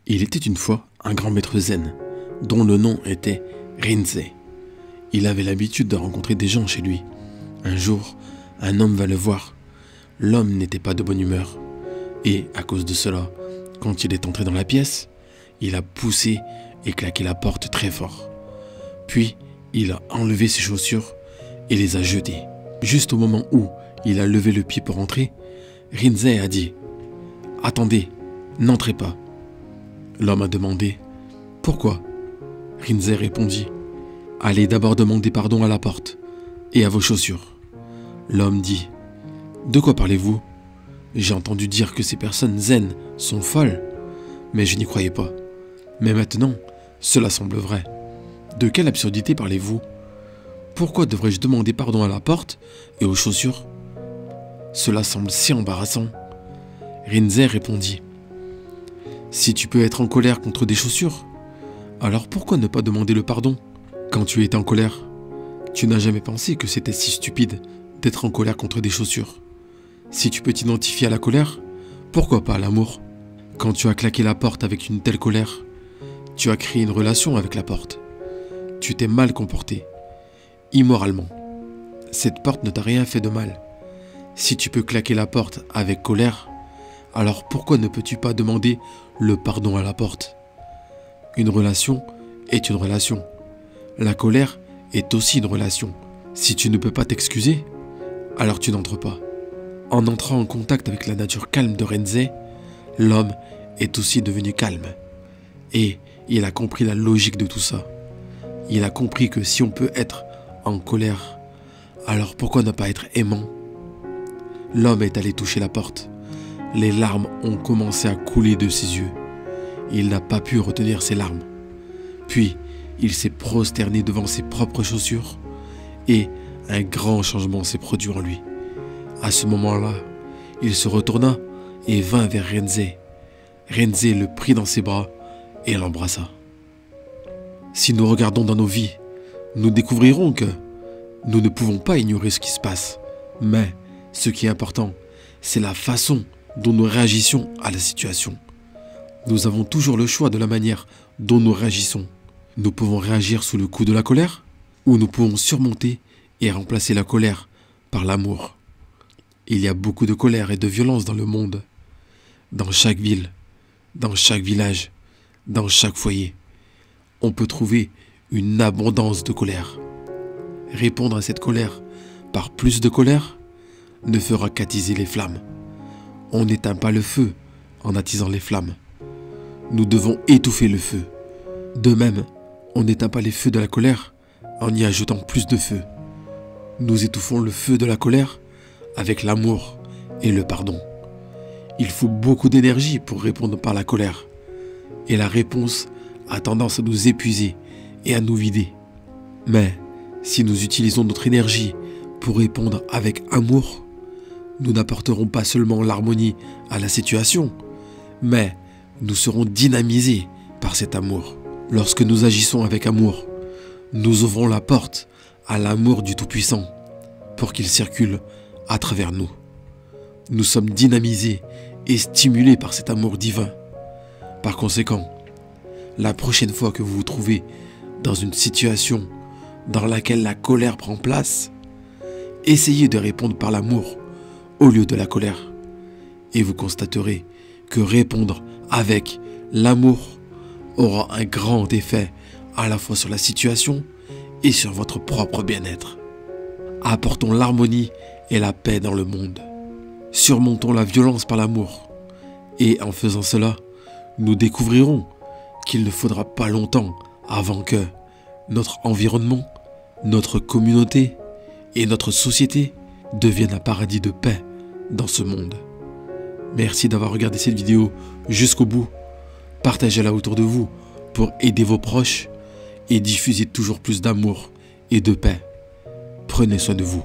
Il était une fois un grand maître zen, dont le nom était Rinzé. Il avait l'habitude de rencontrer des gens chez lui. Un jour, un homme va le voir. L'homme n'était pas de bonne humeur. Et à cause de cela, quand il est entré dans la pièce, il a poussé et claqué la porte très fort. Puis, il a enlevé ses chaussures et les a jetées. Juste au moment où il a levé le pied pour entrer, Rinzé a dit « Attendez, n'entrez pas ». L'homme a demandé « Pourquoi ?» Rinzé répondit « Allez d'abord demander pardon à la porte et à vos chaussures ». L'homme dit « De quoi parlez-vous ? J'ai entendu dire que ces personnes zen sont folles, mais je n'y croyais pas. Mais maintenant, cela semble vrai. De quelle absurdité parlez-vous ? Pourquoi devrais-je demander pardon à la porte et aux chaussures ? Cela semble si embarrassant. » Rinzé répondit « Si tu peux être en colère contre des chaussures, alors pourquoi ne pas demander le pardon ? Quand tu étais en colère, tu n'as jamais pensé que c'était si stupide d'être en colère contre des chaussures. Si tu peux t'identifier à la colère, pourquoi pas à l'amour ? Quand tu as claqué la porte avec une telle colère, tu as créé une relation avec la porte. Tu t'es mal comporté, immoralement. Cette porte ne t'a rien fait de mal. Si tu peux claquer la porte avec colère, alors pourquoi ne peux-tu pas demander le pardon à la porte ? Une relation est une relation. La colère est aussi une relation. Si tu ne peux pas t'excuser, alors tu n'entres pas. En entrant en contact avec la nature calme de Rinzé, l'homme est aussi devenu calme. Et il a compris la logique de tout ça. Il a compris que si on peut être en colère, alors pourquoi ne pas être aimant ? L'homme est allé toucher la porte. Les larmes ont commencé à couler de ses yeux. Il n'a pas pu retenir ses larmes. Puis, il s'est prosterné devant ses propres chaussures et un grand changement s'est produit en lui. À ce moment-là, il se retourna et vint vers Rinzé. Rinzé le prit dans ses bras et l'embrassa. Si nous regardons dans nos vies, nous découvrirons que nous ne pouvons pas ignorer ce qui se passe. Mais ce qui est important, c'est la façon dont nous réagissons à la situation. Nous avons toujours le choix de la manière dont nous réagissons. Nous pouvons réagir sous le coup de la colère, ou nous pouvons surmonter et remplacer la colère par l'amour. Il y a beaucoup de colère et de violence dans le monde, dans chaque ville, dans chaque village, dans chaque foyer. On peut trouver une abondance de colère. Répondre à cette colère par plus de colère ne fera qu'attiser les flammes. On n'éteint pas le feu en attisant les flammes. Nous devons étouffer le feu. De même, on n'éteint pas les feux de la colère en y ajoutant plus de feu. Nous étouffons le feu de la colère avec l'amour et le pardon. Il faut beaucoup d'énergie pour répondre par la colère. Et la réponse a tendance à nous épuiser et à nous vider. Mais si nous utilisons notre énergie pour répondre avec amour, nous n'apporterons pas seulement l'harmonie à la situation, mais nous serons dynamisés par cet amour. Lorsque nous agissons avec amour, nous ouvrons la porte à l'amour du Tout-Puissant pour qu'il circule à travers nous. Nous sommes dynamisés et stimulés par cet amour divin. Par conséquent, la prochaine fois que vous vous trouvez dans une situation dans laquelle la colère prend place, essayez de répondre par l'amour au lieu de la colère. Et vous constaterez que répondre avec l'amour aura un grand effet à la fois sur la situation et sur votre propre bien-être. Apportons l'harmonie et la paix dans le monde. Surmontons la violence par l'amour. Et en faisant cela, nous découvrirons qu'il ne faudra pas longtemps avant que notre environnement, notre communauté et notre société deviennent un paradis de paix dans ce monde. Merci d'avoir regardé cette vidéo jusqu'au bout. Partagez-la autour de vous pour aider vos proches et diffuser toujours plus d'amour et de paix. Prenez soin de vous.